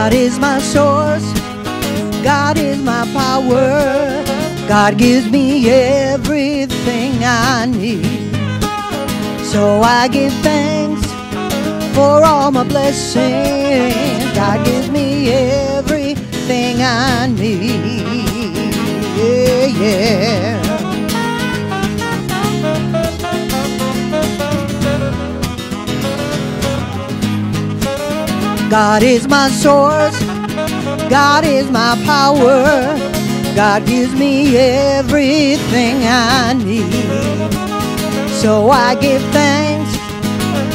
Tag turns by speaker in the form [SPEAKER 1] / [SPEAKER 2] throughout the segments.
[SPEAKER 1] God is my source, God is my power, God gives me everything I need. So I give thanks for all my blessings. God gives me everything I need. Yeah, yeah. God is my source, God is my power, God gives me everything I need. So I give thanks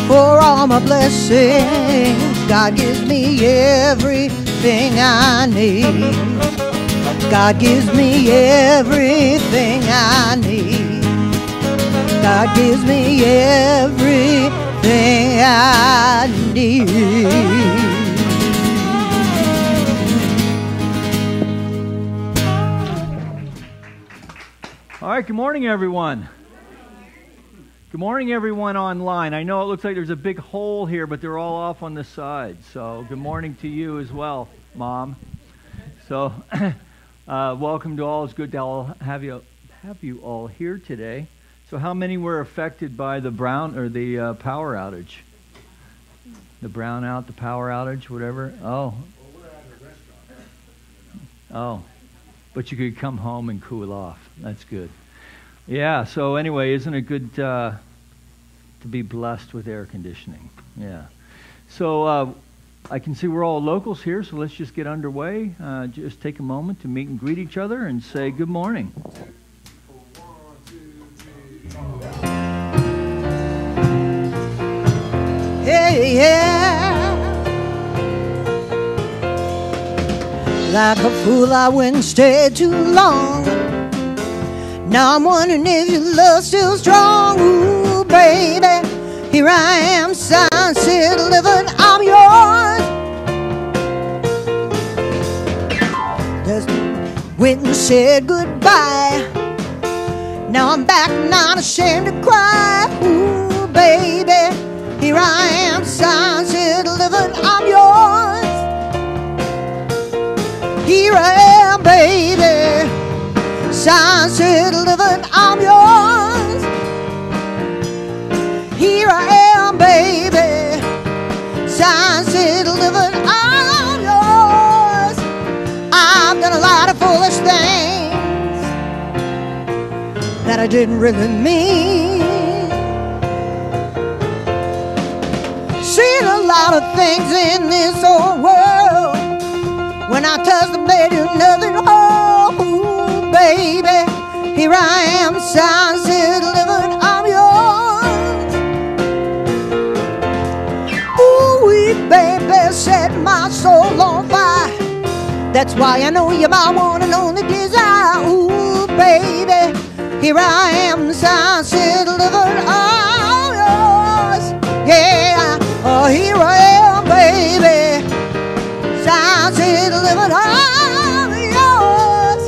[SPEAKER 1] for all my blessings. God gives me everything I need. God gives me everything I need. God gives me everything I need.
[SPEAKER 2] All right, good morning, everyone. Good morning, everyone online. I know it looks like there's a big hole here, but they're all off on the side. So good morning to you as well, Mom. So welcome to all. It's good to have you all here today. So how many were affected by the power outage? The brownout, the power outage, whatever? Oh. Oh. But you could come home and cool off. That's good. Yeah, so anyway, isn't it good to be blessed with air conditioning? Yeah. So I can see we're all locals here, so let's just get underway. Just take a moment to meet and greet each other and say good morning.
[SPEAKER 1] Hey, yeah. Like a fool I went and stayed too long. Now I'm wondering if your love's still strong. Ooh, baby, here I am, signed, sealed, delivered, I'm yours. Just went and said goodbye. Now I'm back, not ashamed to cry. Ooh, baby, here I am, signed, sealed, delivered, I'm yours. Here I am, baby, signed, sealed, delivered, I'm yours. Here I am, baby, signed, sealed, delivered, I'm yours. I've done a lot of foolish things that I didn't really mean. Seen a lot of things in this old world. When I touch them, they do nothing. Oh, baby, here I am, signed, sealed, delivered, I'm yours. Ooh, baby, set my soul on fire. That's why I know you're my one and only desire. Ooh, baby, here I am, signed, sealed, delivered, I'm yours. Yeah, oh, here I am, baby, signed, sealed, delivered, I'm yours.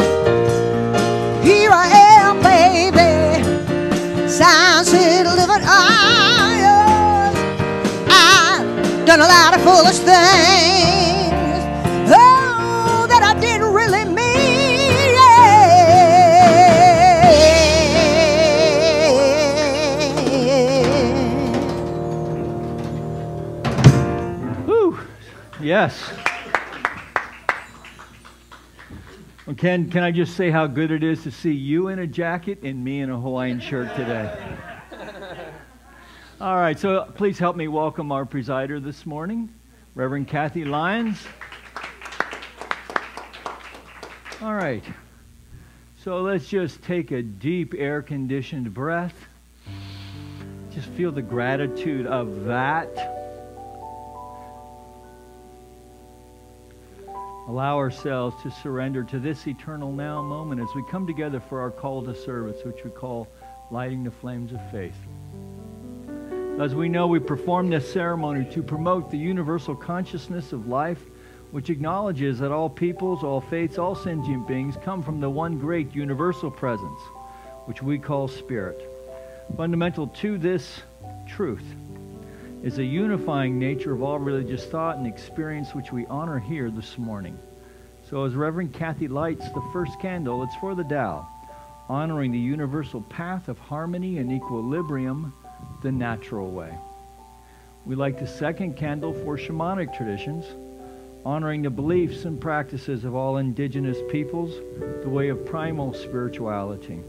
[SPEAKER 1] Here I am, baby, signed, sealed, delivered, I'm yours. I've done a lot of foolish things, oh, that I didn't really mean.
[SPEAKER 2] Woo! Yes. Well, Ken, can I just say how good it is to see you in a jacket and me in a Hawaiian shirt today? All right, so please help me welcome our presider this morning, Reverend Kathy Lyons. All right, so let's just take a deep air-conditioned breath. Just feel the gratitude of that. Allow ourselves to surrender to this eternal now moment as we come together for our call to service, which we call lighting the flames of faith. As we know, we perform this ceremony to promote the universal consciousness of life, which acknowledges that all peoples, all faiths, all sentient beings come from the one great universal presence, which we call Spirit. Fundamental to this truth is a unifying nature of all religious thought and experience which we honor here this morning. So as Reverend Kathy lights the first candle, it's for the Tao, honoring the universal path of harmony and equilibrium, the natural way. We light the second candle for shamanic traditions, honoring the beliefs and practices of all indigenous peoples, the way of primal spirituality.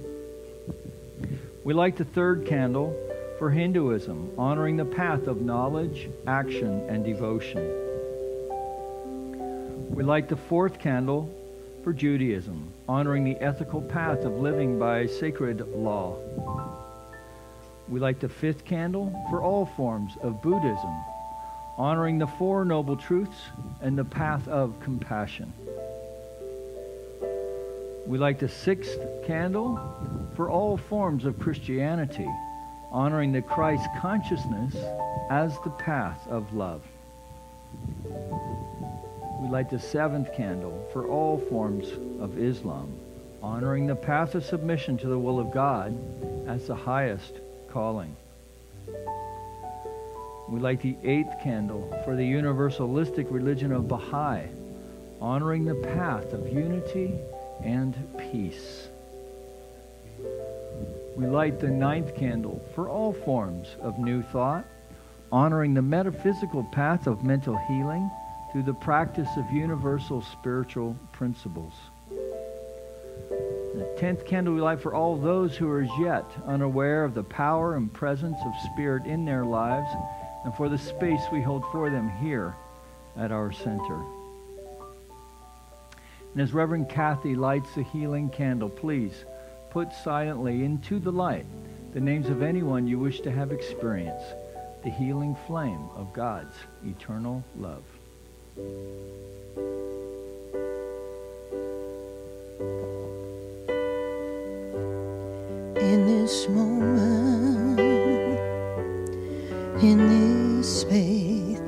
[SPEAKER 2] We light the third candle for Hinduism, honoring the path of knowledge, action, and devotion. We light the fourth candle for Judaism, honoring the ethical path of living by sacred law. We light the fifth candle for all forms of Buddhism, honoring the Four Noble Truths and the path of compassion. We light the sixth candle for all forms of Christianity, honoring the Christ consciousness as the path of love. We light the seventh candle for all forms of Islam, honoring the path of submission to the will of God as the highest calling. We light the eighth candle for the universalistic religion of Baha'i, honoring the path of unity and peace. We light the ninth candle for all forms of new thought, honoring the metaphysical path of mental healing through the practice of universal spiritual principles. The 10th candle we light for all those who are as yet unaware of the power and presence of Spirit in their lives, and for the space we hold for them here at our center. And as Reverend Kathy lights the healing candle, please put silently into the light the names of anyone you wish to have experience the healing flame of God's eternal love.
[SPEAKER 1] In this moment, in this space,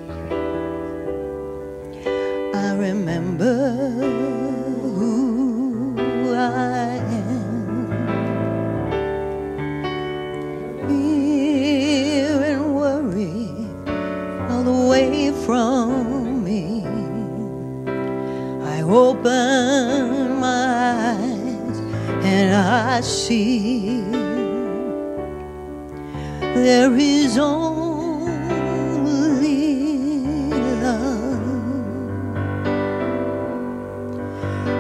[SPEAKER 1] I remember who I am. Fear and worry all away from me. I open my eyes and I see there is only love.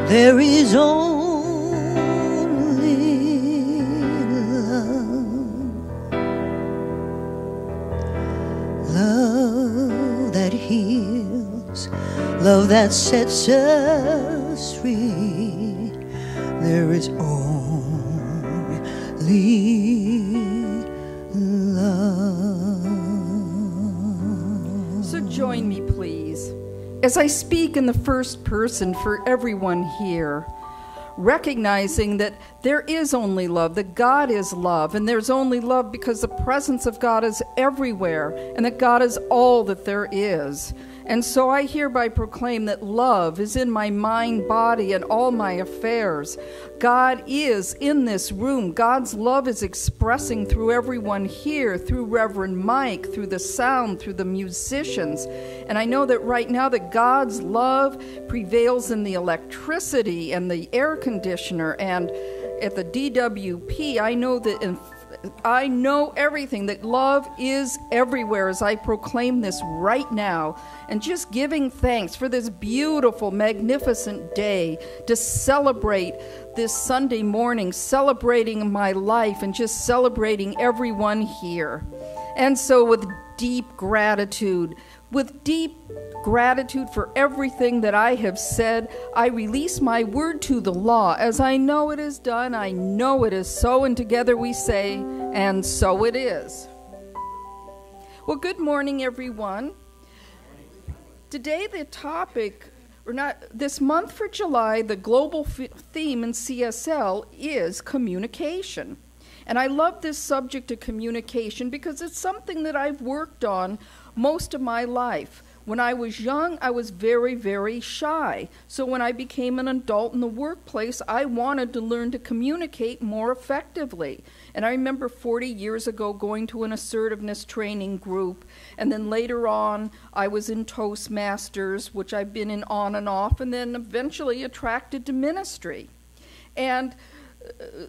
[SPEAKER 1] There is only love. Love that heals, love that sets us free. There is only love.
[SPEAKER 3] So join me, please, as I speak in the first person for everyone here, recognizing that there is only love, that God is love, and there's only love because the presence of God is everywhere, and that God is all that there is. And so I hereby proclaim that love is in my mind, body, and all my affairs. God is in this room. God's love is expressing through everyone here, through Reverend Mike, through the sound, through the musicians. And I know that right now that God's love prevails in the electricity and the air conditioner and at the DWP. I know that I know everything, that love is everywhere as I proclaim this right now, and just giving thanks for this beautiful, magnificent day to celebrate this Sunday morning, celebrating my life and just celebrating everyone here. And so with deep gratitude for everything that I have said, I release my word to the law. As I know it is done, I know it is so, and together we say, and so it is. Well, good morning, everyone. Today the topic, this month for July, the global theme in CSL is communication. And I love this subject of communication because it's something that I've worked on most of my life. When I was young, I was very, very shy. So when I became an adult in the workplace, I wanted to learn to communicate more effectively. And I remember 40 years ago going to an assertiveness training group, and then later on I was in Toastmasters, which I've been in on and off, and then eventually attracted to ministry. And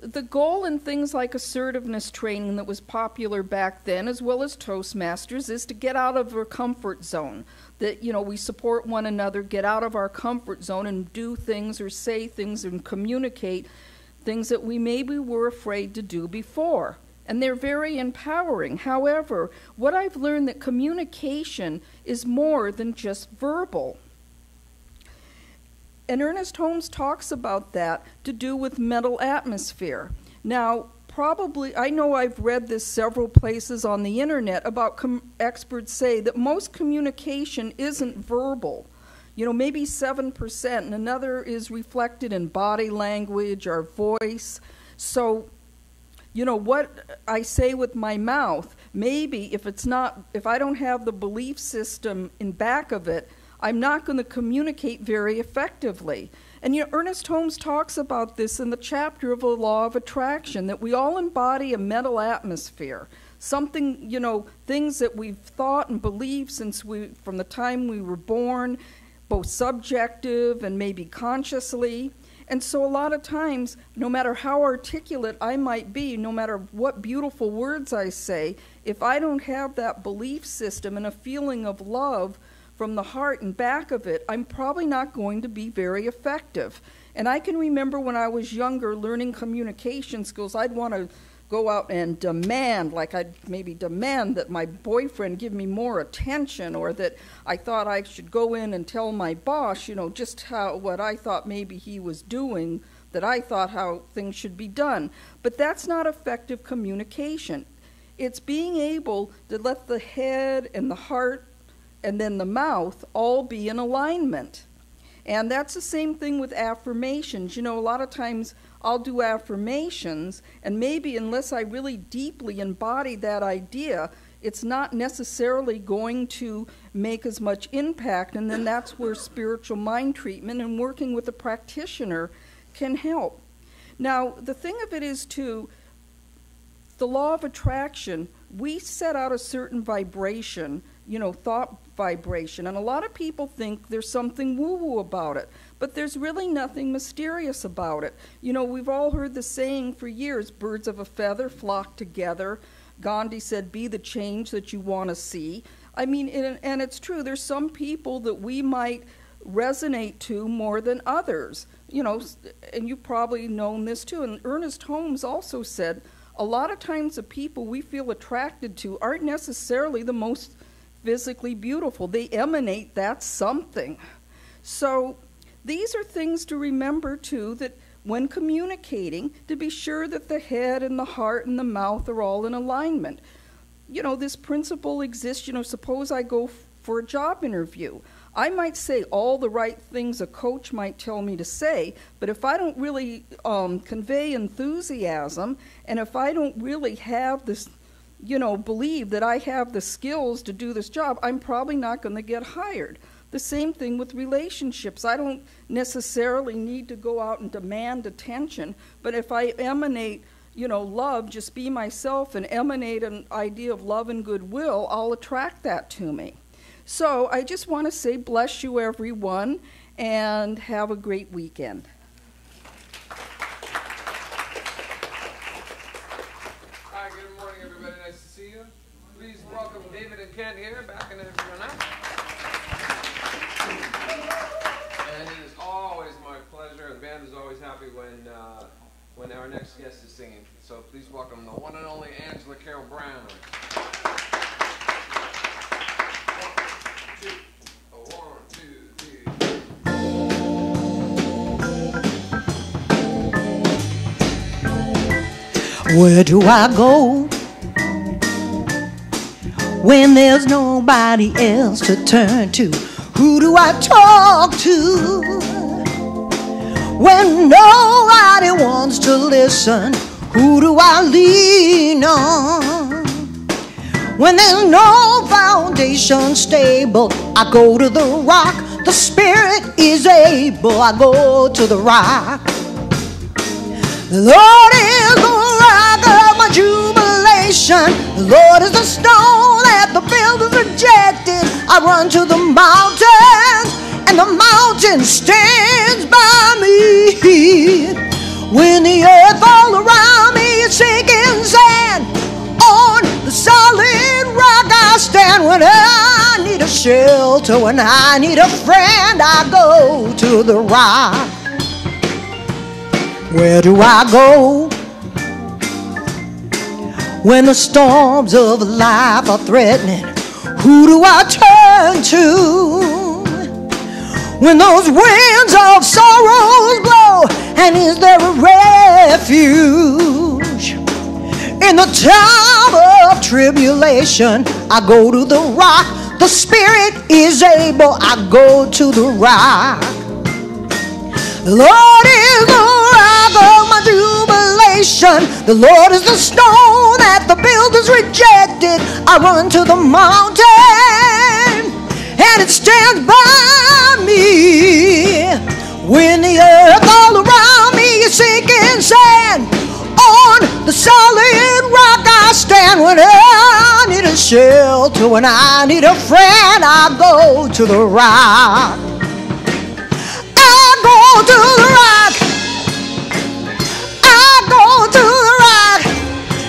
[SPEAKER 3] the goal in things like assertiveness training that was popular back then, as well as Toastmasters, is to get out of our comfort zone. That, you know, we support one another, get out of our comfort zone and do things or say things and communicate things that we maybe were afraid to do before. And they're very empowering. However, what I've learned that communication is more than just verbal. And Ernest Holmes talks about that to do with mental atmosphere. Now, probably, I know I've read this several places on the internet about experts say that most communication isn't verbal. You know, maybe 7%, and another is reflected in body language or voice. So, you know, what I say with my mouth, maybe if I don't have the belief system in back of it, I'm not going to communicate very effectively. And you know, Ernest Holmes talks about this in the chapter of the law of attraction, that we all embody a mental atmosphere. Something, you know, things that we've thought and believed from the time we were born, both subjective and maybe consciously. And so a lot of times, no matter how articulate I might be, no matter what beautiful words I say, if I don't have that belief system and a feeling of love from the heart and back of it, I'm probably not going to be very effective. And I can remember when I was younger learning communication skills, I'd want to go out and demand, like I'd maybe demand that my boyfriend give me more attention, or that I thought I should go in and tell my boss, you know, just what I thought maybe he was doing, that I thought how things should be done. But that's not effective communication. It's being able to let the head and the heart and then the mouth all be in alignment. And that's the same thing with affirmations. You know, a lot of times I'll do affirmations, and maybe unless I really deeply embody that idea, it's not necessarily going to make as much impact. And then that's where spiritual mind treatment and working with a practitioner can help. Now, the thing of it is, too, the law of attraction, we set out a certain vibration, you know, thought vibration, and a lot of people think there's something woo-woo about it, but there's really nothing mysterious about it. You know, we've all heard the saying for years, birds of a feather flock together. Gandhi said, be the change that you want to see. I mean, and it's true, there's some people that we might resonate to more than others, you know, and you've probably known this too. And Ernest Holmes also said, a lot of times the people we feel attracted to aren't necessarily the most physically beautiful. They emanate that something. So these are things to remember too, that when communicating, to be sure that the head and the heart and the mouth are all in alignment. You know, this principle exists. You know, suppose I go for a job interview. I might say all the right things a coach might tell me to say, but if I don't really convey enthusiasm, and if I don't really have this, you know, believe that I have the skills to do this job, I'm probably not going to get hired. The same thing with relationships. I don't necessarily need to go out and demand attention, but if I emanate, you know, love, just be myself and emanate an idea of love and goodwill, I'll attract that to me. So I just want to say bless you, everyone, and have a great weekend.
[SPEAKER 4] Hi, good morning, everybody. Nice to see you. Please welcome David and Ken here, back in Granada. And it is always my pleasure. The band is always happy when our next guest is singing. So please welcome the one and only Angela Carol Brown. One, two, three.
[SPEAKER 1] Where do I go when there's nobody else to turn to? Who do I talk to when nobody wants to listen? Who do I lean on When there's no foundation stable, I go to the rock. The Spirit is able, I go to the rock. The Lord is the rock of my jubilation. The Lord is the stone that the builders rejected. I run to the mountains, and the mountain stands by me. When the earth all around me is sinking sand, on the solid rock I stand. When I need a shelter, when I need a friend, I go to the rock. Where do I go when the storms of life are threatening? Who do I turn to when those winds of sorrows blow? And is there a refuge in the time of tribulation? I go to the rock. The Spirit is able, I go to the rock. The Lord is the rock of my jubilation. The Lord is the stone that the builders rejected. I run to the mountain, and it stands by me. When the earth all around me is sinking sand, on the solid rock I stand. When I need a shelter, when I need a friend, I go to the rock. I go to the rock. I go to the rock.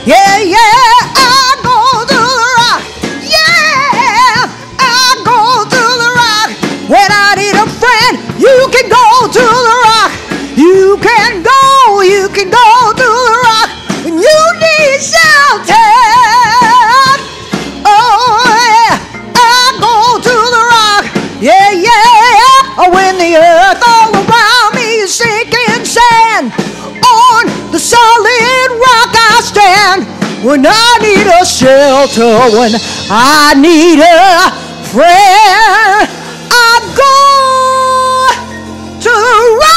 [SPEAKER 1] Yeah, yeah, I go to the rock. Yeah, I go to the rock. When I need a friend, you can go to the rock. You can go to the rock. When you need shelter, oh yeah, I go to the rock. Yeah, yeah, when the earth all around me is sinking sand, on the solid rock I stand. When I need a shelter, when I need a friend, I go to the rock.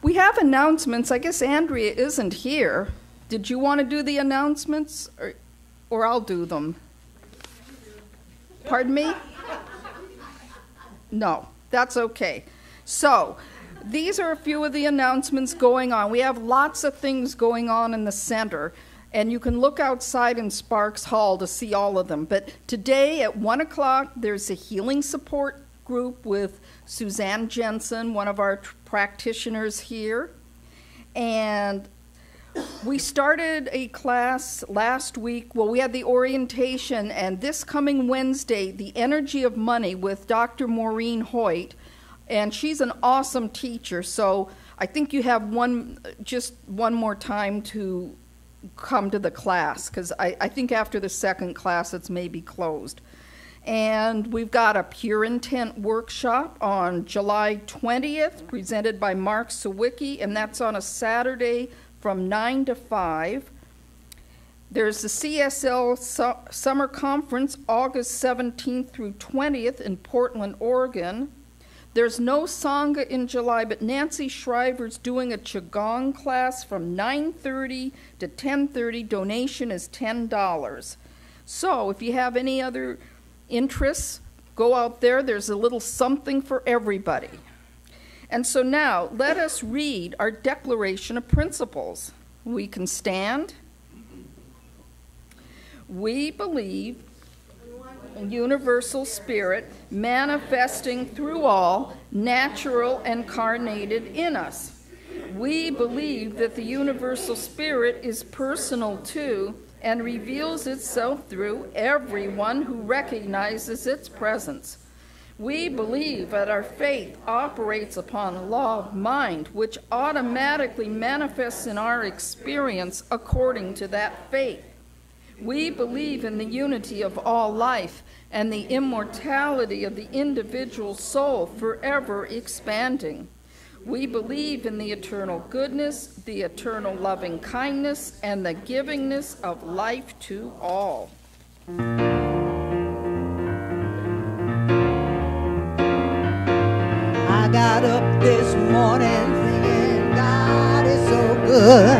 [SPEAKER 3] We have announcements. I guess Andrea isn't here. Did you want to do the announcements, or I'll do them? Pardon me? No, that's okay. So, these are a few of the announcements going on. We have lots of things going on in the center, and you can look outside in Sparks Hall to see all of them. But today at 1 o'clock, there's a healing support group with Suzanne Jensen, one of our practitioners here. And we started a class last week. Well, we had the orientation, and this coming Wednesday, the Energy of Money with Dr. Maureen Hoyt. And she's an awesome teacher, so I think you have just one more time to come to the class, because I think after the second class it's maybe closed. And we've got a Pure Intent workshop on July 20th, presented by Mark Sawicki, and that's on a Saturday from 9 to 5. There's the CSL Summer Conference, August 17th through 20th in Portland, Oregon. There's no Sangha in July, but Nancy Shriver's doing a Qigong class from 9:30 to 10:30. Donation is $10. So if you have any other interests, go out there. There's a little something for everybody. And so now, let us read our Declaration of Principles. We can stand. We believe in universal spirit manifesting through all, natural and incarnated in us. We believe that the universal spirit is personal to and reveals itself through everyone who recognizes its presence. We believe that our faith operates upon a law of mind, which automatically manifests in our experience according to that faith. We believe in the unity of all life and the immortality of the individual soul forever expanding. We believe in the eternal goodness, the eternal loving kindness, and the givingness of life to all.
[SPEAKER 1] I got up this morning thinking God is so good.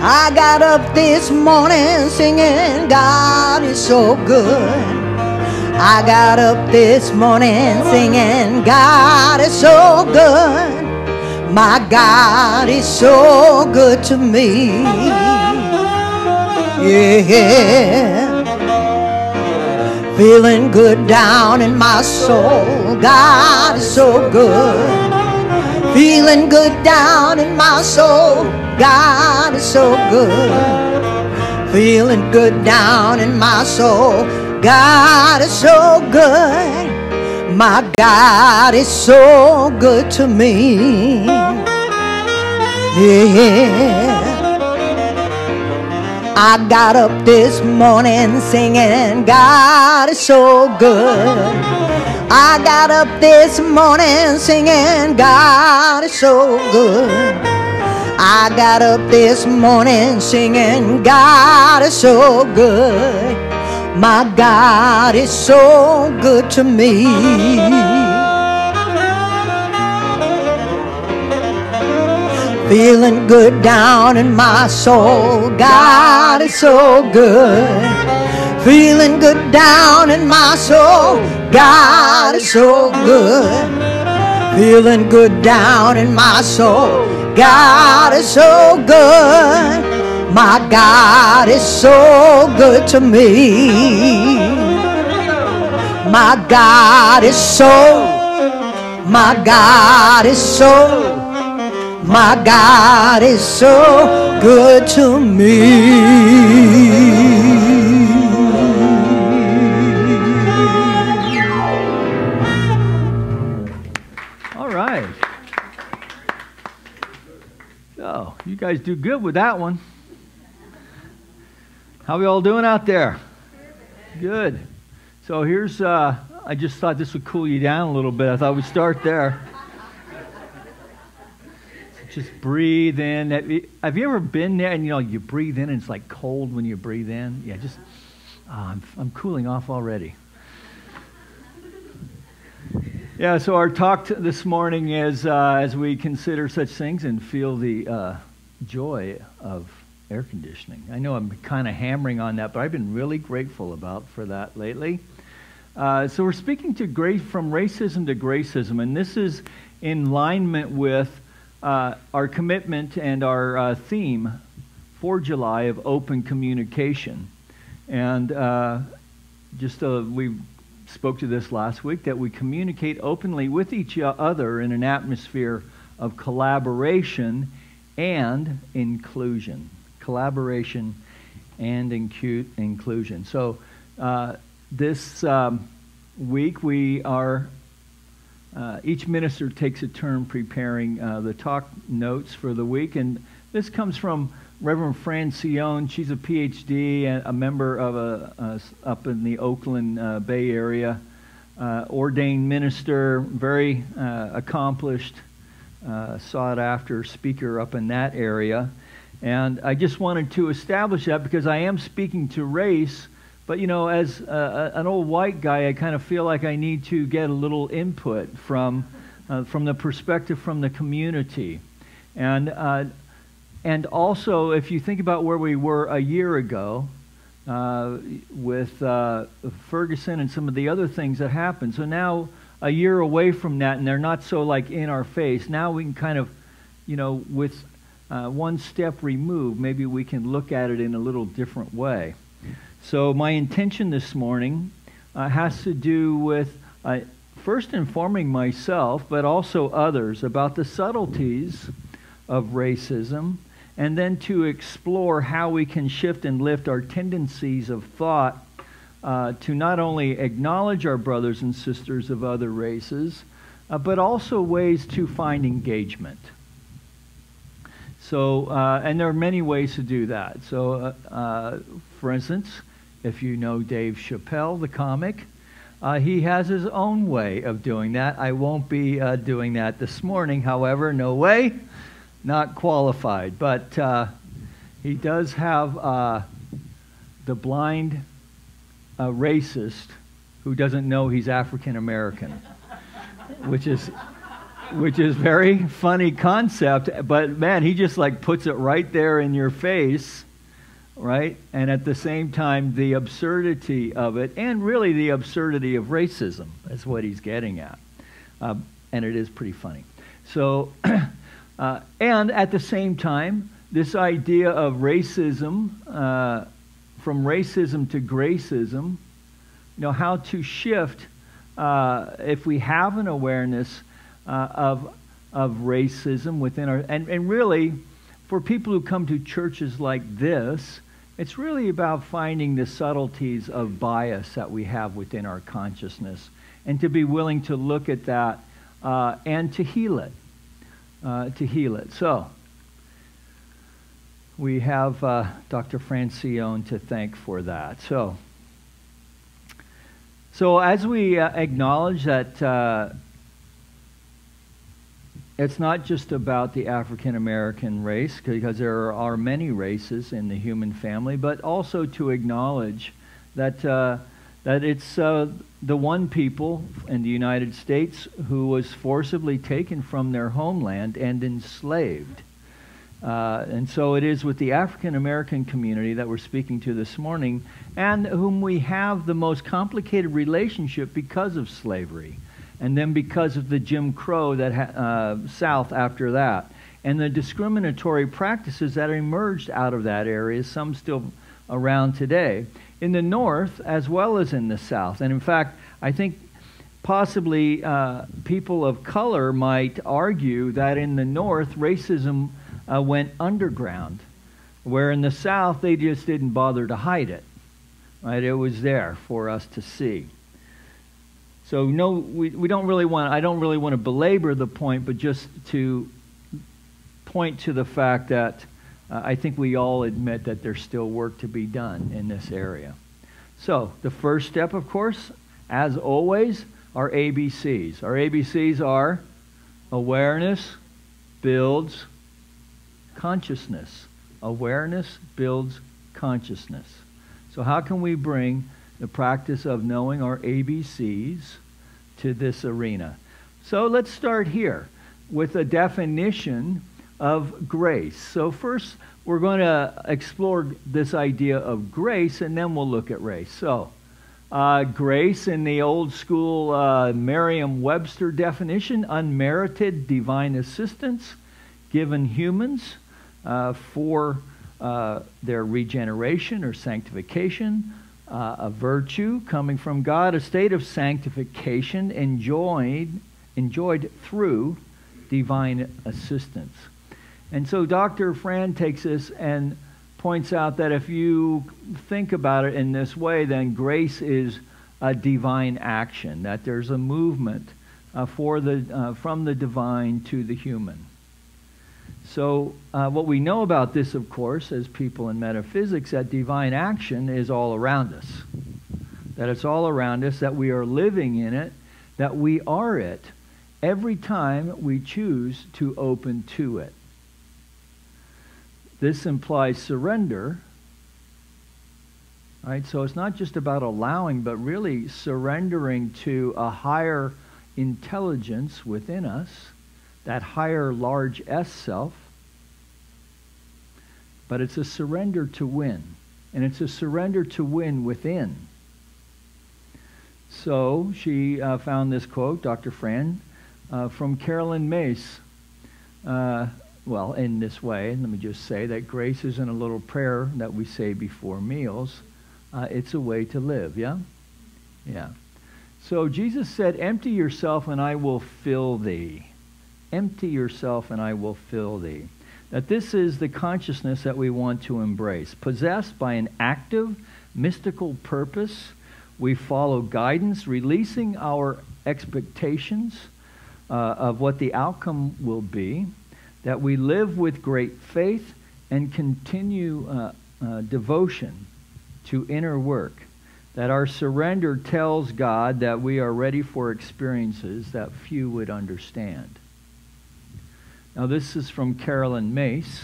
[SPEAKER 1] I got up this morning singing God is so good. I got up this morning singing God is so good. My God is so good to me. Yeah. Feeling good down in my soul. God is so good. Feeling good down in my soul. God is so good. Feeling good down in my soul. God is so good. My God is so good to me. Yeah. I got up this morning singing God is so good. I got up this morning singing God is so good. I got up this morning singing God is so good. My God is so good to me. Feeling good down in my soul. God is so good. Feeling good down in my soul. God is so good. Feeling good down in my soul. God is so good. My God is so good to me. My God is so, my God is so, my God is so good to me.
[SPEAKER 2] All right. So, you guys do good with that one. How we all doing out there? Good. So here's, I just thought this would cool you down a little bit. I thought we'd start there. Just breathe in. Have you ever been there and you breathe in and it's like cold when you breathe in? Yeah, just, I'm cooling off already. Yeah, so our talk this morning is as we consider such things and feel the joy of air conditioning. I know I'm kind of hammering on that, but I've been really grateful for that lately. So we're speaking to grace, from racism to gracism, and this is in alignment with our commitment and our theme for July of open communication. And we spoke to this last week, that we communicate openly with each other in an atmosphere of collaboration and inclusion. Collaboration and inclusion. So this week we are, each minister takes a turn preparing the talk notes for the week, and this comes from Reverend Francione. She's a PhD and a member of up in the Oakland Bay Area, ordained minister, very accomplished, sought-after speaker up in that area. And I just wanted to establish that because I am speaking to race, but as an old white guy, I kind of feel like I need to get a little input from the perspective from the community. And also, if you think about where we were a year ago with Ferguson and some of the other things that happened, so now a year away from that, and they're not so like in our face, now we can kind of, with one step removed, maybe we can look at it in a little different way. So my intention this morning has to do with first informing myself, but also others, about the subtleties of racism, and then to explore how we can shift and lift our tendencies of thought to not only acknowledge our brothers and sisters of other races, but also ways to find engagement. So, and there are many ways to do that. So, for instance, if you know Dave Chappelle, the comic, He has his own way of doing that. I won't be doing that this morning, however, no way, not qualified. But he does have the blind racist who doesn't know he's African American, which is very funny concept. But man, he just like puts it right there in your face. Right? And at the same time, the absurdity of it, and really the absurdity of racism, is what he's getting at. And it is pretty funny. So, and at the same time, this idea of racism, from racism to gracism, how to shift, if we have an awareness of racism within our, and really, for people who come to churches like this, it's really about finding the subtleties of bias that we have within our consciousness and to be willing to look at that and to heal it. So, we have Dr. Francione to thank for that. So as we acknowledge that it's not just about the African American race, because there are many races in the human family, but also to acknowledge that it's the one people in the United States who was forcibly taken from their homeland and enslaved. And so it is with the African American community that we're speaking to this morning, and whom we have the most complicated relationship because of slavery. And then because of the Jim Crow that South after that, and the discriminatory practices that emerged out of that area, some still around today, in the North as well as in the South. And in fact, I think possibly people of color might argue that in the North, racism went underground, where in the South they just didn't bother to hide it. Right? It was there for us to see. So no, we don't really want. I don't really want to belabor the point, but just to point to the fact that I think we all admit that there's still work to be done in this area. So the first step, of course, as always, are ABCs. Our ABCs are awareness builds consciousness. Awareness builds consciousness. So how can we bring the practice of knowing our ABCs to this arena? So let's start here with a definition of grace. So first, we're going to explore this idea of grace, and then we'll look at race. So, grace in the old school Merriam-Webster definition, unmerited divine assistance given humans for their regeneration or sanctification, a virtue coming from God, a state of sanctification enjoyed through divine assistance. And so Dr. Fran takes this and points out that if you think about it in this way, then grace is a divine action, that there's a movement from the divine to the human. So what we know about this, of course, as people in metaphysics, that divine action is all around us. That it's all around us, that we are living in it, that we are it every time we choose to open to it. This implies surrender. Right? So it's not just about allowing, but really surrendering to a higher intelligence within us, that higher large S self. But it's a surrender to win. And it's a surrender to win within. So she found this quote, Dr. Fran, from Carolyn Mace. Well, in this way, let me just say that grace isn't a little prayer that we say before meals. It's a way to live, yeah? Yeah. So Jesus said, empty yourself and I will fill thee. Empty yourself and I will fill thee. That this is the consciousness that we want to embrace. Possessed by an active, mystical purpose, we follow guidance, releasing our expectations of what the outcome will be. That we live with great faith and continue devotion to inner work. that our surrender tells God that we are ready for experiences that few would understand. Now, this is from Carolyn Mace,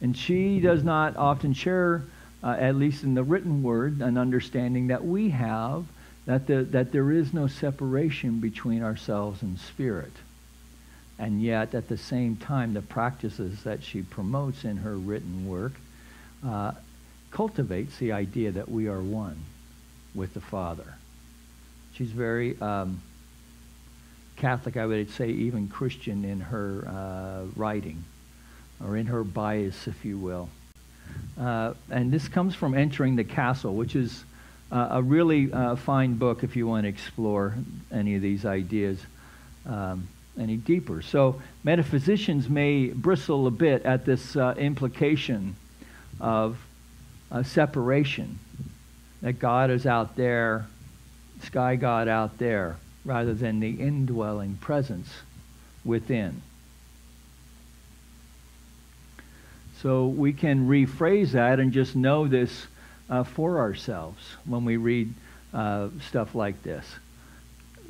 [SPEAKER 2] and she does not often share, at least in the written word, an understanding that we have that there is no separation between ourselves and spirit. And yet, at the same time, the practices that she promotes in her written work cultivates the idea that we are one with the Father. She's very Catholic, I would say, even Christian in her writing, or in her bias, if you will. And this comes from Entering the Castle, which is a really fine book if you want to explore any of these ideas any deeper. So metaphysicians may bristle a bit at this implication of separation, that God is out there, sky God out there, rather than the indwelling presence within. So we can rephrase that and just know this for ourselves when we read stuff like this.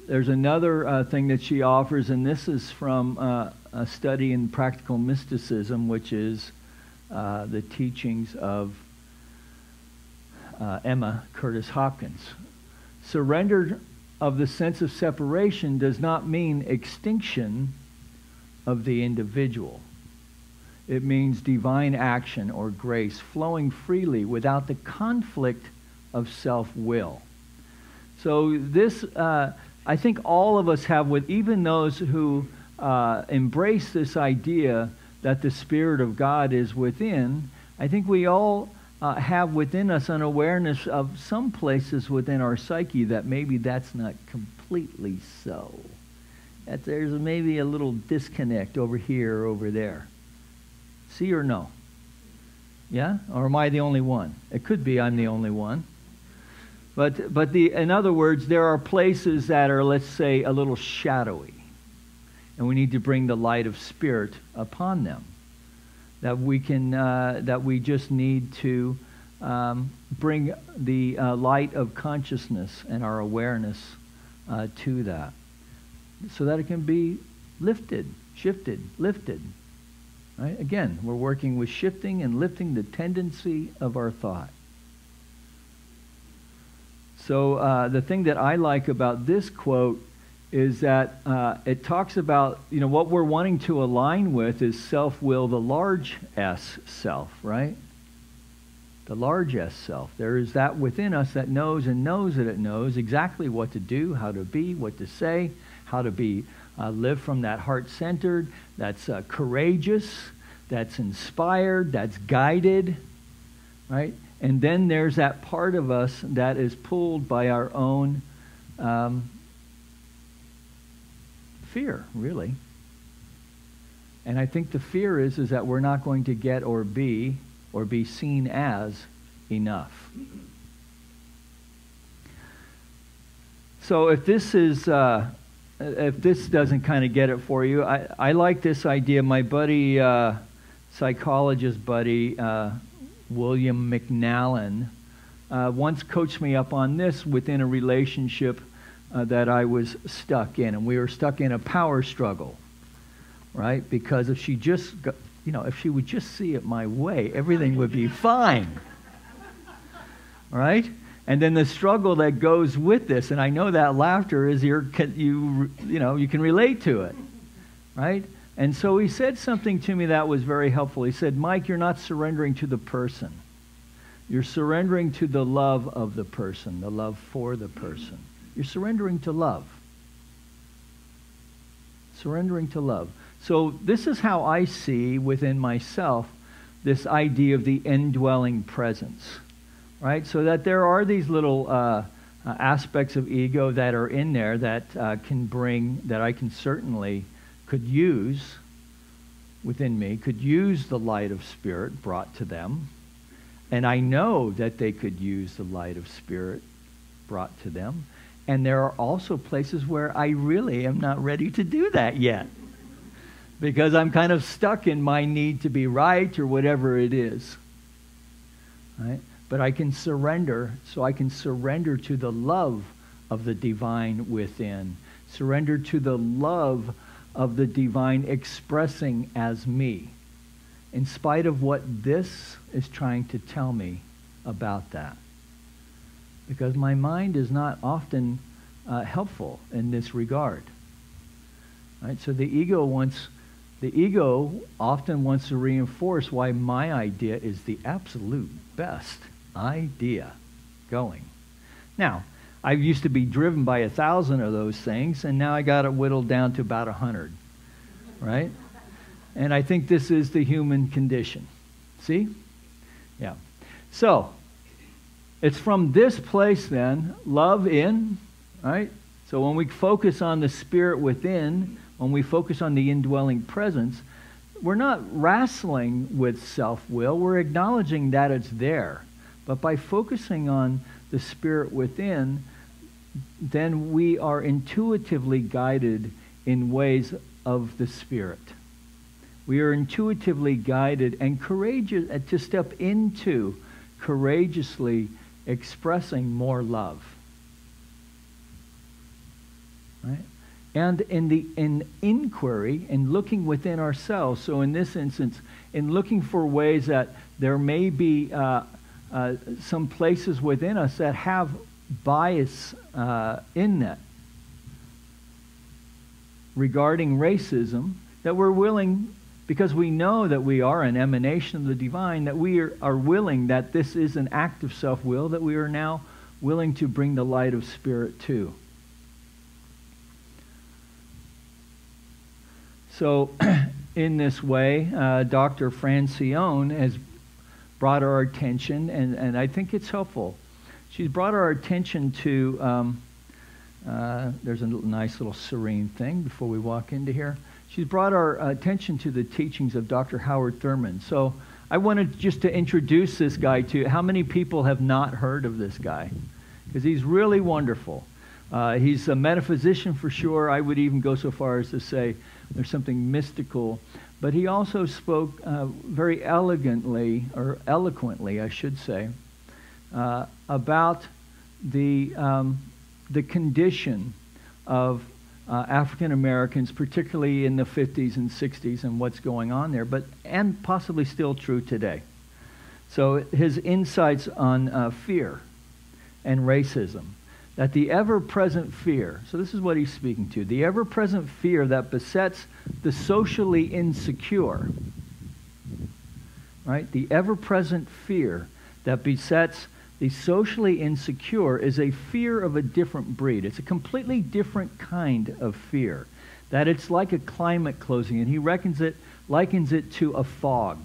[SPEAKER 2] There's another thing that she offers, and this is from a study in practical mysticism, which is the teachings of Emma Curtis Hopkins. Surrender of the sense of separation does not mean extinction of the individual. It means divine action or grace flowing freely without the conflict of self-will. So this, I think all of us have, with even those who embrace this idea that the Spirit of God is within, I think we all have within us an awareness of some places within our psyche that maybe that's not completely so. That there's maybe a little disconnect over here or over there. See or no? Yeah? Or am I the only one? It could be I'm the only one. But in other words, there are places that are, let's say, a little shadowy. And we need to bring the light of Spirit upon them. That we just need to bring the light of consciousness and our awareness to that, so that it can be lifted, shifted, lifted. Right? Again, we're working with shifting and lifting the tendency of our thought. So the thing that I like about this quote is that it talks about, what we're wanting to align with is self-will, the large S self, right? The large S self. There is that within us that knows and knows that it knows exactly what to do, how to be, what to say, how to be, live from that heart-centered, that's courageous, that's inspired, that's guided, right? And then there's that part of us that is pulled by our own fear, really. And I think the fear is that we're not going to get or be seen as enough. So if this doesn't kind of get it for you, I like this idea. My buddy, psychologist buddy, William McNallen, once coached me up on this within a relationship that I was stuck in. And we were stuck in a power struggle, right? Because if she just, if she would just see it my way, everything would be fine, right? And then the struggle that goes with this, and I know that laughter is you can relate to it, right? And so he said something to me that was very helpful. He said, Mike, you're not surrendering to the person. You're surrendering to the love of the person, the love for the person. You're surrendering to love. Surrendering to love. So this is how I see within myself this idea of the indwelling presence, right? So that there are these little aspects of ego that are in there that that I can certainly could use within me, could use the light of Spirit brought to them. And I know that they could use the light of Spirit brought to them. And there are also places where I really am not ready to do that yet, because I'm kind of stuck in my need to be right or whatever it is. Right? but I can surrender, so I can surrender to the love of the divine within. Surrender to the love of the divine expressing as me, in spite of what this is trying to tell me about that. Because my mind is not often helpful in this regard. Right? So the ego often wants to reinforce why my idea is the absolute best idea going. Now, I used to be driven by 1,000 of those things, and now I got it whittled down to about 100, right? And I think this is the human condition. See? Yeah. So, it's from this place then, love in, right? So when we focus on the spirit within, when we focus on the indwelling presence, we're not wrestling with self-will. We're acknowledging that it's there. But by focusing on the spirit within, then we are intuitively guided in ways of the Spirit. We are intuitively guided and courageous to step into courageously expressing more love. Right? And in inquiry, in looking within ourselves, so in this instance, in looking for ways that there may be some places within us that have bias in that regarding racism, that we're willing, because we know that we are an emanation of the divine, that we are willing, that this is an act of self-will, that we are now willing to bring the light of spirit to. So in this way, Dr. Francione has brought our attention, and I think it's helpful. She's brought our attention to, there's a nice little serene thing before we walk into here. She's brought our attention to the teachings of Dr. Howard Thurman. So I wanted just to introduce this guy to you. How many people have not heard of this guy? Because he's really wonderful. He's a metaphysician for sure. I would even go so far as to say there's something mystical. But he also spoke very elegantly, or eloquently, I should say, about the condition of African Americans, particularly in the 50s and 60s, and what's going on there, and possibly still true today. So his insights on fear and racism, that the ever-present fear, so this is what he's speaking to, the ever-present fear that besets the socially insecure, right? The ever-present fear that besets the socially insecure is a fear of a different breed. It's a completely different kind of fear. That it's like a climate closing, and he likens it to a fog.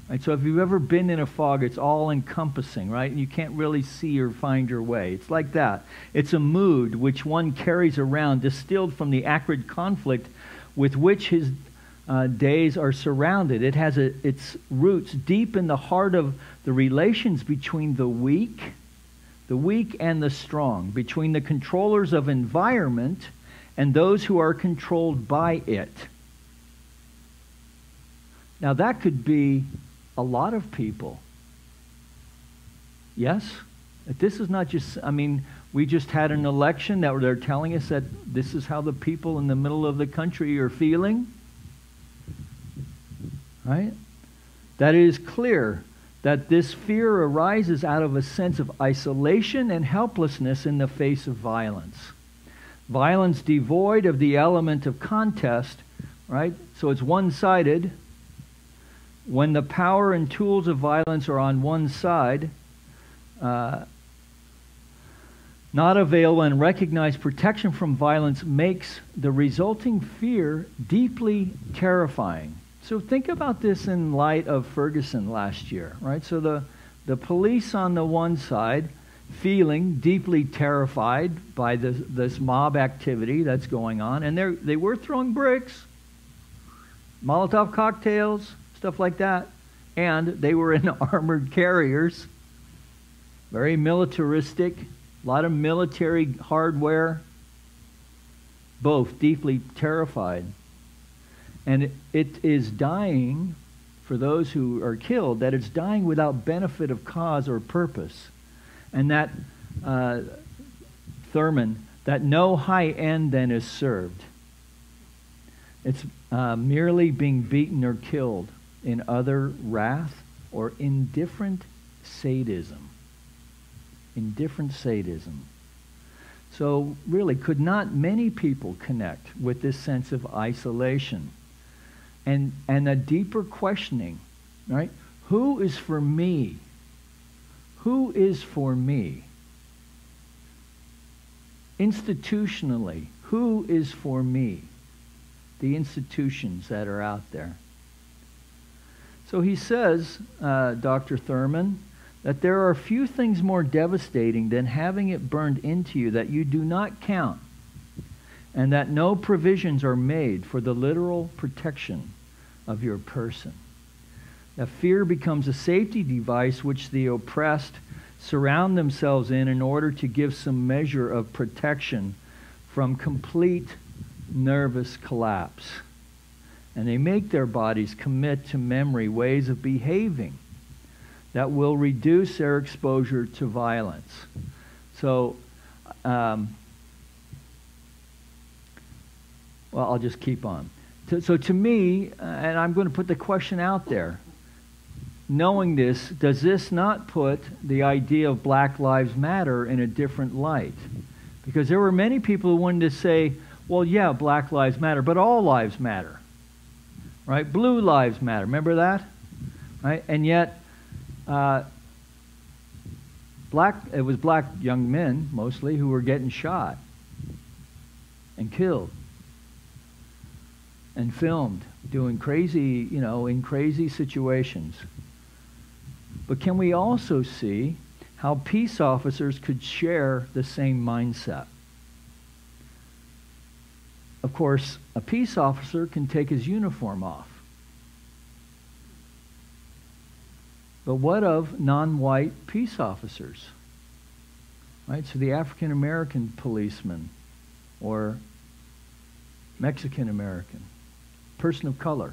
[SPEAKER 2] Right? So if you've ever been in a fog, it's all-encompassing, right? And you can't really see or find your way. It's like that. It's a mood which one carries around, distilled from the acrid conflict with which his days are surrounded. It has its roots deep in the heart of the relations between the weak and the strong, between the controllers of environment and those who are controlled by it. Now that could be a lot of people. Yes? This is not just, I mean, we just had an election that they're telling us that this is how the people in the middle of the country are feeling. Right? That it is clear that this fear arises out of a sense of isolation and helplessness in the face of violence. Violence devoid of the element of contest, right? So it's one-sided. When the power and tools of violence are on one side, not available and recognized protection from violence makes the resulting fear deeply terrifying. So think about this in light of Ferguson last year, right? So the police on the one side feeling deeply terrified by this mob activity that's going on, and they were throwing bricks, Molotov cocktails, stuff like that, and they were in armored carriers, very militaristic, a lot of military hardware, both deeply terrified. And it is dying for those who are killed, that it's dying without benefit of cause or purpose. And that, Thurman, that no high end then is served. It's merely being beaten or killed in other wrath or indifferent sadism. Indifferent sadism. So really, could not many people connect with this sense of isolation and a deeper questioning, right? Who is for me? Who is for me? Institutionally, who is for me? The institutions that are out there. So he says, Dr. Thurman, that there are few things more devastating than having it burned into you that you do not count, and that no provisions are made for the literal protection of your person. That fear becomes a safety device which the oppressed surround themselves in order to give some measure of protection from complete nervous collapse. And they make their bodies commit to memory ways of behaving that will reduce their exposure to violence. So, well, I'll just keep on. So to me, and I'm going to put the question out there, knowing this, does this not put the idea of Black Lives Matter in a different light? Because there were many people who wanted to say, well, yeah, Black Lives Matter, but all lives matter. Right? Blue lives matter. Remember that? Right? And yet, it was black young men, mostly, who were getting shot and killed and filmed doing crazy, in crazy situations. But can we also see how peace officers could share the same mindset? Of course, a peace officer can take his uniform off. But what of non-white peace officers? Right? So the African American policeman or Mexican American, person of color.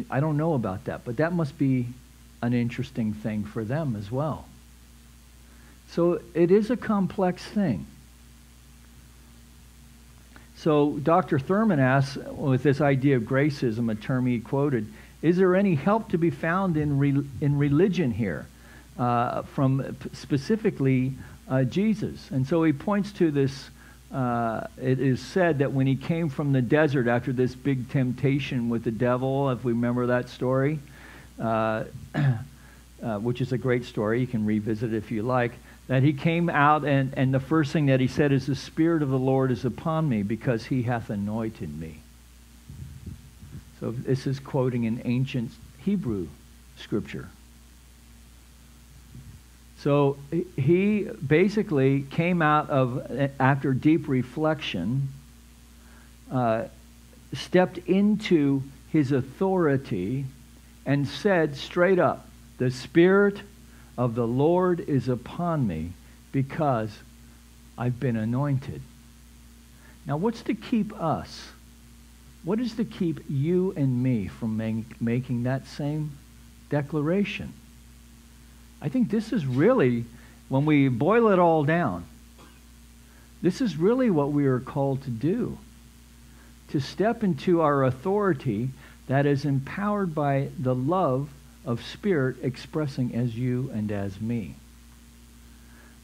[SPEAKER 2] I don't know about that, but that must be an interesting thing for them as well. So it is a complex thing. So Dr. Thurman asks, with this idea of gracism, a term he quoted, is there any help to be found in religion here, from specifically Jesus? And so he points to this, it is said that when he came from the desert after this big temptation with the devil, if we remember that story, which is a great story, you can revisit it if you like, that he came out and the first thing that he said is, the Spirit of the Lord is upon me because he hath anointed me. So this is quoting an ancient Hebrew scripture. So he basically came out of, after deep reflection, stepped into his authority and said straight up, the Spirit of the Lord is upon me because I've been anointed. Now what's to keep us? What is to keep you and me from making that same declaration? I think this is really, when we boil it all down, this is really what we are called to do. To step into our authority that is empowered by the love of Spirit expressing as you and as me.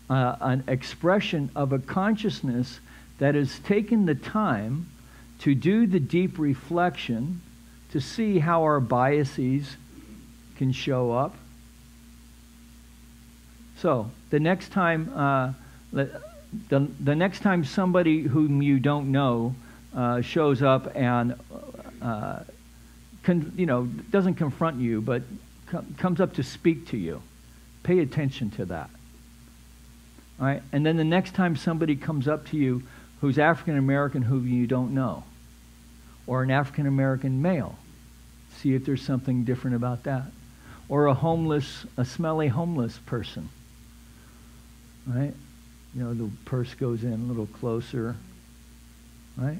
[SPEAKER 2] An expression of a consciousness that has taken the time to do the deep reflection, to see how our biases can show up. So the next time, the next time somebody whom you don't know shows up and doesn't confront you, but comes up to speak to you, pay attention to that. All right? And then the next time somebody comes up to you who's African American whom you don't know, or an African American male, see if there's something different about that. Or a smelly homeless person. Right? The purse goes in a little closer. Right?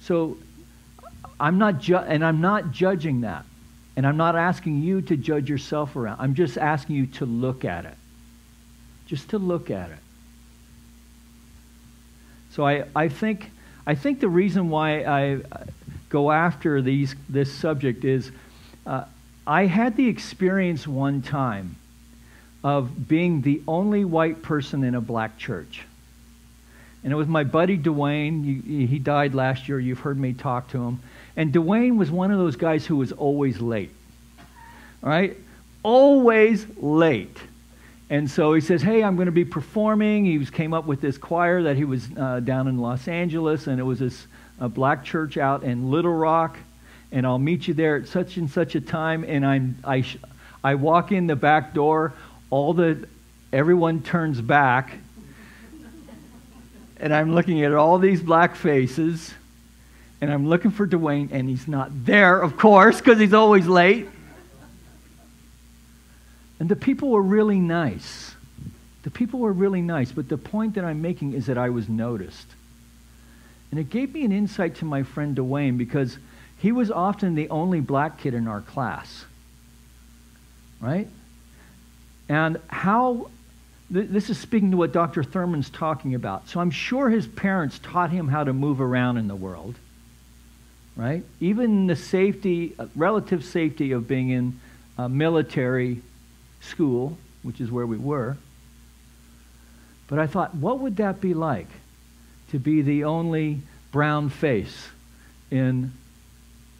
[SPEAKER 2] So I'm not judging that. And I'm not asking you to judge yourself around. I'm just asking you to look at it. Just to look at it. So I think the reason why I go after this subject is I had the experience one time of being the only white person in a black church. And it was my buddy Dwayne. He died last year. You've heard me talk to him. And Dwayne was one of those guys who was always late. All right? Always late. And so he says, hey, I'm going to be performing. He came up with this choir that he was down in Los Angeles, and it was this black church out in Little Rock, and I'll meet you there at such and such a time. And I walk in the back door, everyone turns back, and I'm looking at all these black faces, and I'm looking for Dwayne, and he's not there, of course, because he's always late. And the people were really nice. The people were really nice, but the point that I'm making is that I was noticed. And it gave me an insight to my friend Dwayne, because he was often the only black kid in our class. Right? And this is speaking to what Dr. Thurman's talking about. So I'm sure his parents taught him how to move around in the world. Right? Even the relative safety of being in a military school, which is where we were. But I thought, what would that be like to be the only brown face in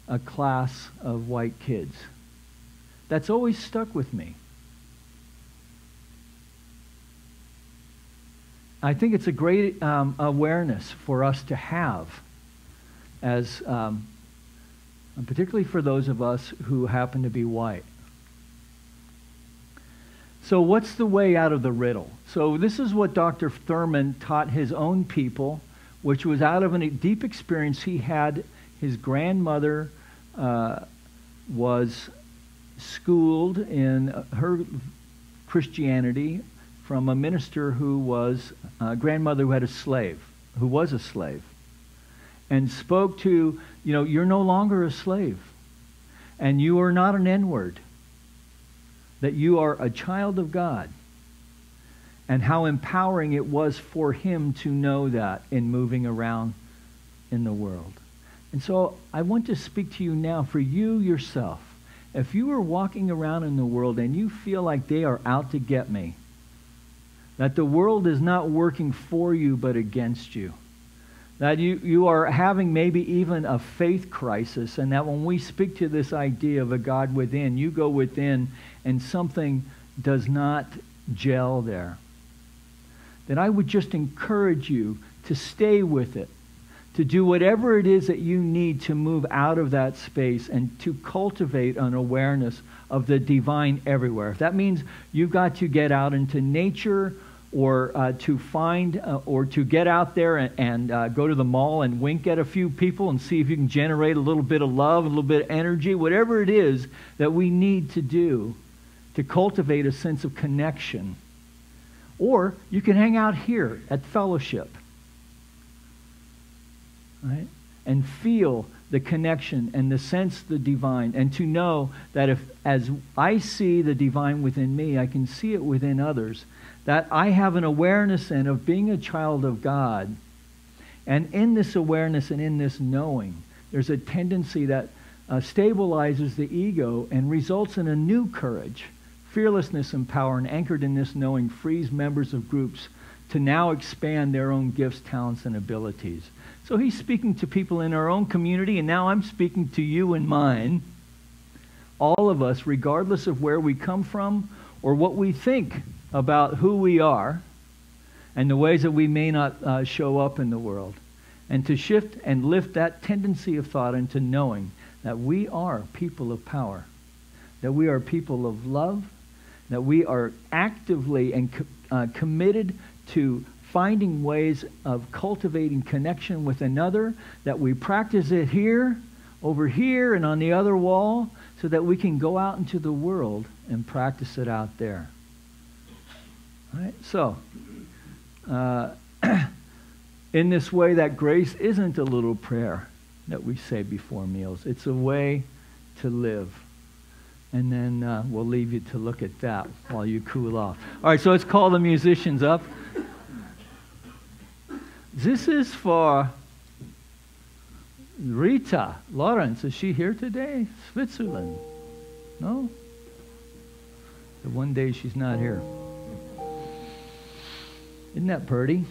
[SPEAKER 2] a class of white kids? That's always stuck with me. I think it's a great awareness for us to have, as particularly for those of us who happen to be white. So what's the way out of the riddle? So this is what Dr. Thurman taught his own people, which was out of a deep experience he had. His grandmother was schooled in her Christianity from a minister who was a grandmother who had a slave, who was a slave, and spoke to, you're no longer a slave, and you are not an N-word, that you are a child of God, and how empowering it was for him to know that in moving around in the world. And so I want to speak to you now for you yourself. If you are walking around in the world and you feel like they are out to get me, that the world is not working for you but against you, that you are having maybe even a faith crisis, and that when we speak to this idea of a God within, you go within and something does not gel there, then I would just encourage you to stay with it, to do whatever it is that you need to move out of that space and to cultivate an awareness of the divine everywhere. If that means you've got to get out into nature, or to find, or to get out there and go to the mall and wink at a few people and see if you can generate a little bit of love, a little bit of energy, whatever it is that we need to do to cultivate a sense of connection. Or you can hang out here at fellowship, right? And feel the connection and the sense of the divine, and to know that as I see the divine within me, I can see it within others, that I have an awareness then of being a child of God. And in this awareness and in this knowing, there's a tendency that stabilizes the ego and results in a new courage, fearlessness and power, and anchored in this knowing frees members of groups to now expand their own gifts, talents, and abilities. So he's speaking to people in our own community, and now I'm speaking to you and mine. All of us, regardless of where we come from or what we think about who we are and the ways that we may not show up in the world. And to shift and lift that tendency of thought into knowing that we are people of power, that we are people of love, that we are actively and committed to finding ways of cultivating connection with another, that we practice it here, over here, and on the other wall, so that we can go out into the world and practice it out there. All right? So, in this way, that grace isn't a little prayer. that we say before meals. It's a way to live. And then we'll leave you to look at that while you cool off. All right, so let's call the musicians up. This is for Rita Lawrence. Is she here today? Switzerland? No? The one day she's not here. Isn't that pretty?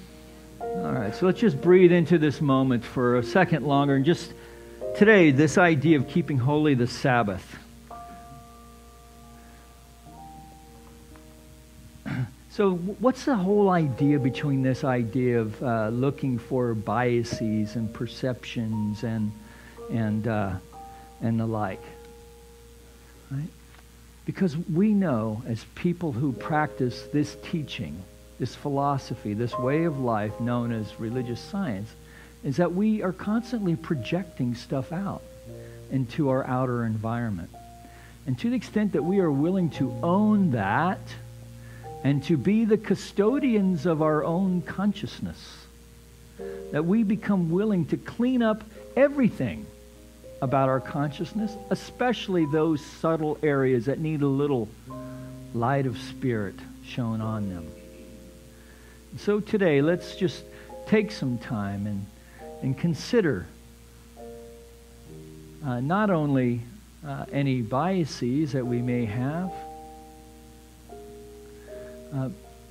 [SPEAKER 2] All right, so let's just breathe into this moment for a second longer. And just today, this idea of keeping holy the Sabbath. So what's the whole idea between this idea of looking for biases and perceptions and the like? Right? Because we know as people who practice this teaching, this philosophy, this way of life known as religious science, is that we are constantly projecting stuff out into our outer environment. And to the extent that we are willing to own that, and to be the custodians of our own consciousness, that we become willing to clean up everything about our consciousness, especially those subtle areas that need a little light of spirit shown on them. So today, let's just take some time and consider not only any biases that we may have,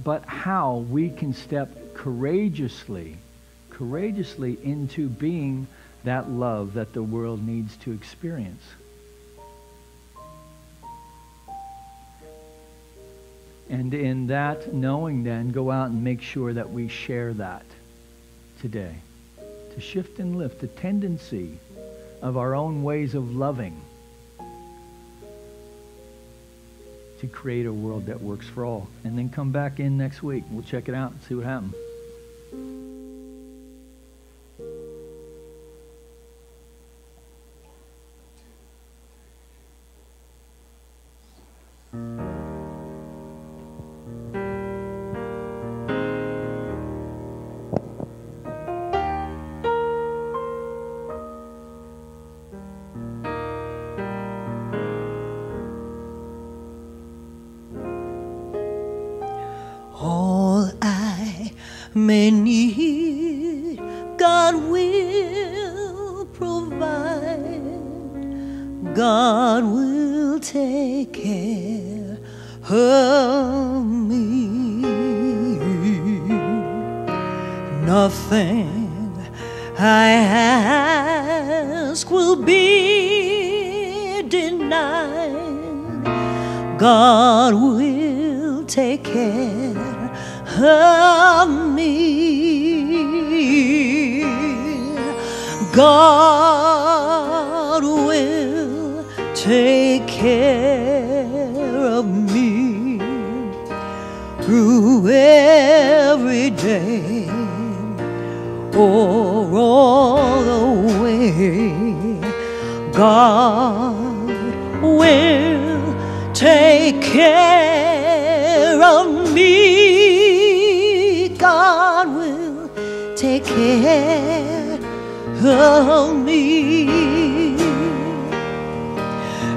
[SPEAKER 2] but how we can step courageously into being that love that the world needs to experience. And in that knowing, then, go out and make sure that we share that today. To shift and lift the tendency of our own ways of loving to create a world that works for all. And then come back in next week. We'll check it out and see what happens.
[SPEAKER 1] All I may need, God will provide. God will take care of me. Nothing I ask will be denied. God will take care of me. God will take care of me through every day or all the way. God will take care of me. God will take care of me.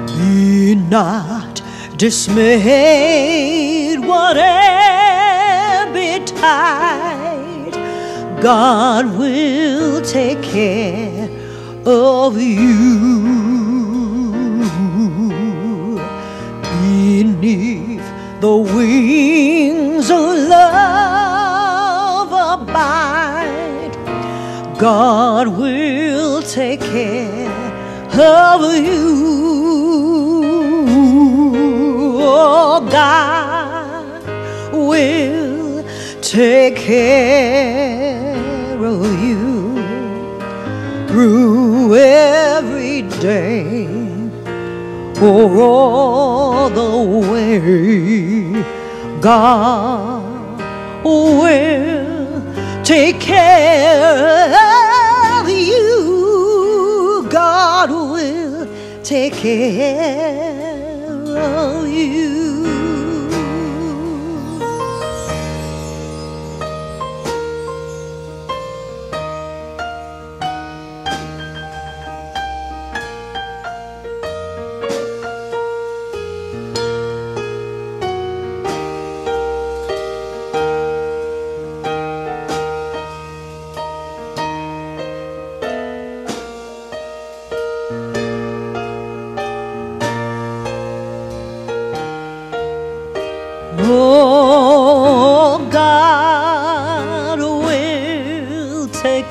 [SPEAKER 1] Be not dismayed, whatever betide. God will take care of you. Beneath the wings of love abide. God will take care of you. Oh, God will take care of you through every day or all the way. God will take care of you. God will take care of you.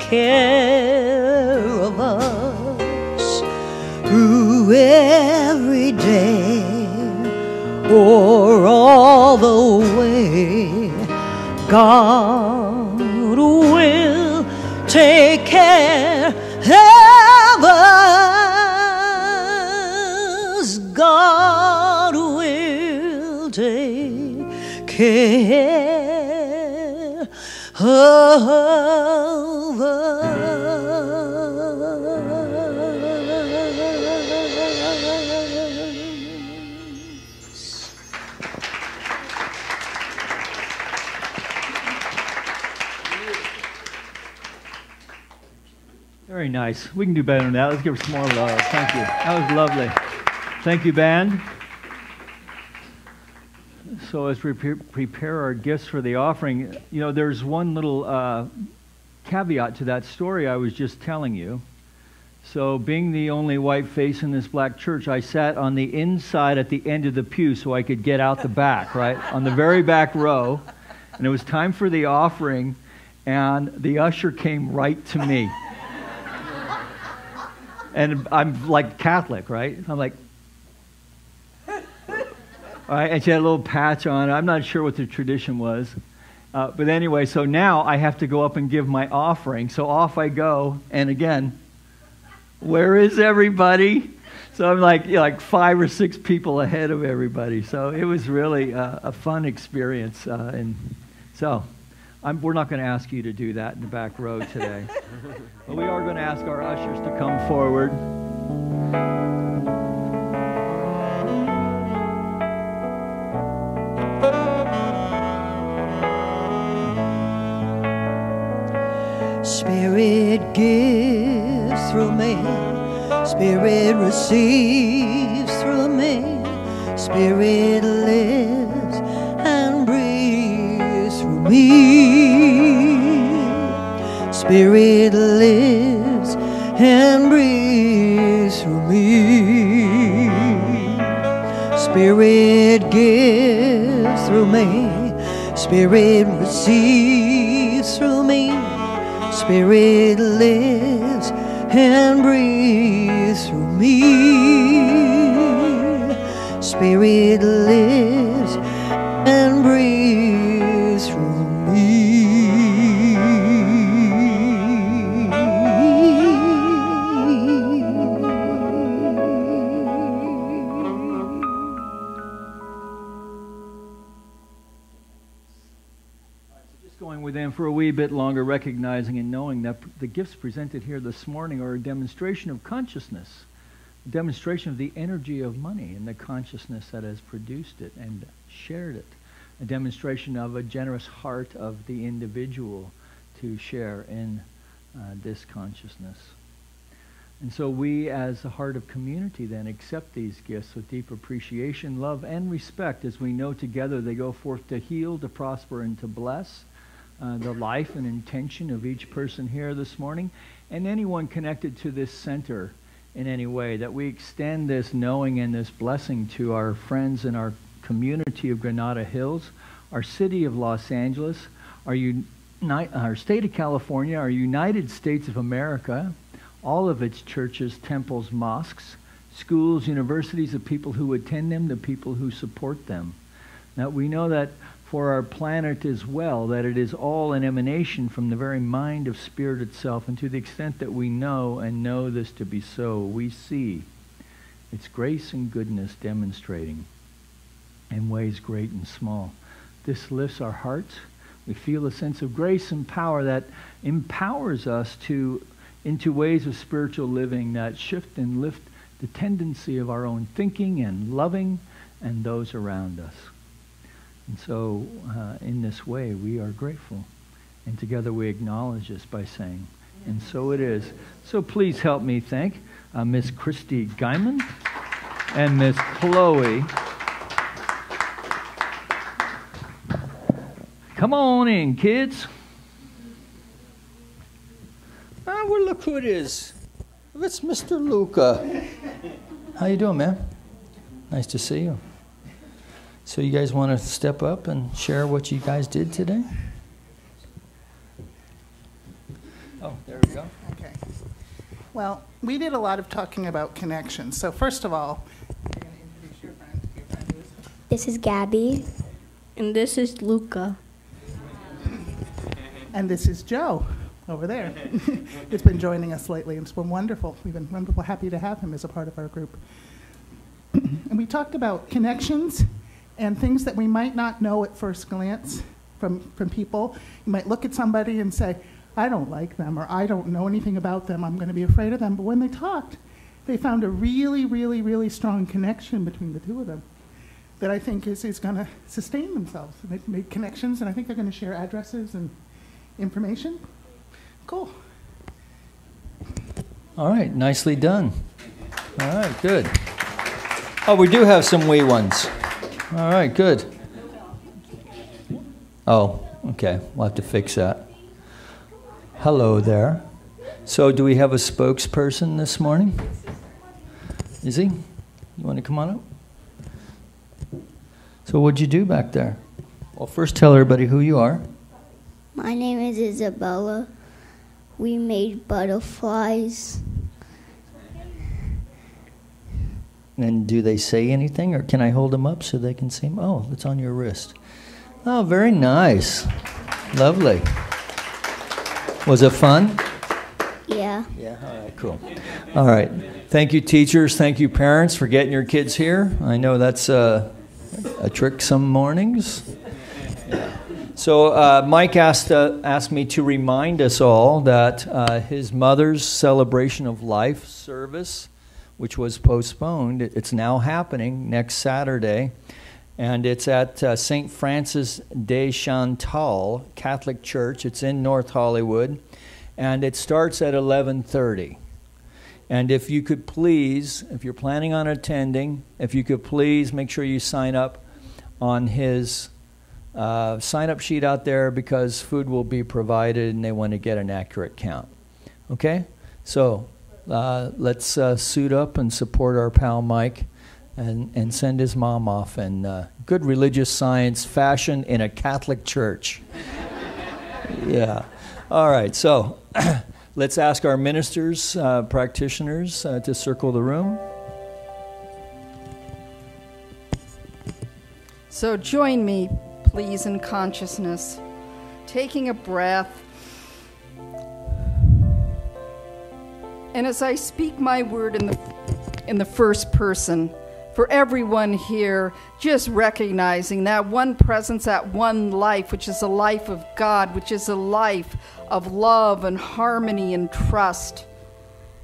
[SPEAKER 1] care of us through every day or all the way. God will take care of us. God will take care of us.
[SPEAKER 2] Very nice. We can do better than that. Let's give her some more love. Thank you. That was lovely. Thank you, band. So as we prepare our gifts for the offering, you know, there's one little caveat to that story I was just telling you. So being the only white face in this black church, I sat on the inside at the end of the pew so I could get out the back, right? On the very back row. And it was time for the offering, and the usher came right to me. And I'm like Catholic, right? I'm like, all right, and she had a little patch on. I'm not sure what the tradition was. But anyway, so now I have to go up and give my offering. So off I go. And again, where is everybody? So I'm like, you know, like 5 or 6 people ahead of everybody. So it was really a fun experience. And so we're not going to ask you to do that in the back row today. But we are going to ask our ushers to come forward.
[SPEAKER 1] Spirit gives through me, Spirit receives through me, Spirit lives and breathes through me. Spirit lives and breathes through me. Spirit gives through me, Spirit receives through me, Spirit lives and breathes through me. Spirit lives and breathes through me.
[SPEAKER 2] Going within for a wee bit longer, recognizing and knowing that the gifts presented here this morning are a demonstration of consciousness, a demonstration of the energy of money and the consciousness that has produced it and shared it, a demonstration of a generous heart of the individual to share in this consciousness. And so we, as the heart of community, then accept these gifts with deep appreciation, love, and respect, as we know together they go forth to heal, to prosper, and to bless the life and intention of each person here this morning, and anyone connected to this center in any way, that we extend this knowing and this blessing to our friends in our community of Granada Hills, our city of Los Angeles, our state of California, our United States of America, all of its churches, temples, mosques, schools, universities, the people who attend them, the people who support them. Now we know that for our planet as well, that it is all an emanation from the very mind of Spirit itself, and to the extent that we know and know this to be so, we see its grace and goodness demonstrating in ways great and small. This lifts our hearts. We feel a sense of grace and power that empowers us into ways of spiritual living that shift and lift the tendency of our own thinking and loving and those around us. And so, in this way, we are grateful. And together we acknowledge this by saying, and so it is. So please help me thank Miss Christy Guyman and Miss Chloe. Come on in, kids.
[SPEAKER 5] Well, look who it is. It's Mr. Luca. How you doing, man? Nice to see you. So you guys want to step up and share what you guys did today? Oh, there we
[SPEAKER 6] Well, we did a lot of talking about connections. So first of all, you're going to introduce your friend. Your friend is?
[SPEAKER 7] This is Gabby. And this is Luca.
[SPEAKER 6] And this is Joe over there. He's been joining us lately, and it's been wonderful. We've been wonderful, happy to have him as a part of our group. And we talked about connections and things that we might not know at first glance from people. You might look at somebody and say, I don't like them, or I don't know anything about them, I'm going to be afraid of them. But when they talked, they found a really, really, really strong connection between the two of them that I think is going to sustain themselves. And they've made connections, and I think they're going to share addresses and information. Cool.
[SPEAKER 5] All right, nicely done. All right, good. Oh, we do have some wee ones. All right, good. Oh, okay, we'll have to fix that. Hello there. So do we have a spokesperson this morning? Is he? You want to come on up? So what'd you do back there? Well, first tell everybody who you are.
[SPEAKER 7] My name is Isabella. We made butterflies.
[SPEAKER 5] And do they say anything, or can I hold them up so they can see them? Oh, it's on your wrist. Oh, very nice. Lovely. Was it fun?
[SPEAKER 7] Yeah.
[SPEAKER 5] Yeah, all right, cool. All right. Thank you, teachers. Thank you, parents, for getting your kids here. I know that's a trick some mornings. Yeah. So Mike asked me to remind us all that his mother's celebration of life service, which was postponed, it's now happening next Saturday. And it's at St. Francis de Chantal Catholic Church. It's in North Hollywood. And it starts at 11:30. And if you could please, if you're planning on attending, if you could please make sure you sign up on his sign-up sheet out there, because food will be provided and they want to get an accurate count. Okay? So let's suit up and support our pal Mike. And send his mom off in good religious science fashion in a Catholic church. Yeah. All right, so let's ask our ministers, practitioners, to circle the room.
[SPEAKER 3] So join me, please, in consciousness, taking a breath. And as I speak my word in the first person, for everyone here, just recognizing that one presence, that one life, which is a life of God, which is a life of love and harmony and trust.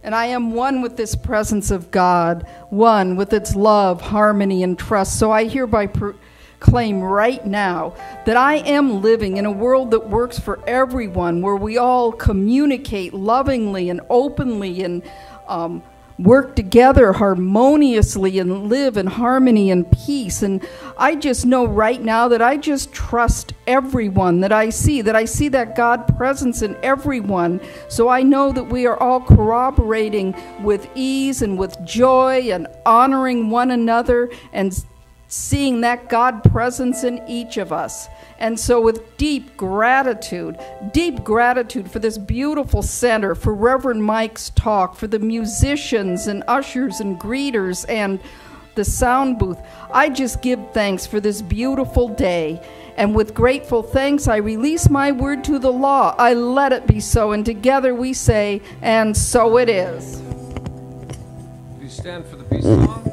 [SPEAKER 3] And I am one with this presence of God, one with its love, harmony, and trust. So I hereby proclaim right now that I am living in a world that works for everyone, where we all communicate lovingly and openly and work together harmoniously and live in harmony and peace. And I just know right now that I just trust everyone that I see that God presence in everyone. So I know that we are all corroborating with ease and with joy and honoring one another and seeing that God presence in each of us. And so with deep gratitude for this beautiful center, for Reverend Mike's talk, for the musicians and ushers and greeters and the sound booth, I just give thanks for this beautiful day. And with grateful thanks, I release my word to the law. I let it be so. And together we say, and so it is.
[SPEAKER 4] Please stand for the peace song.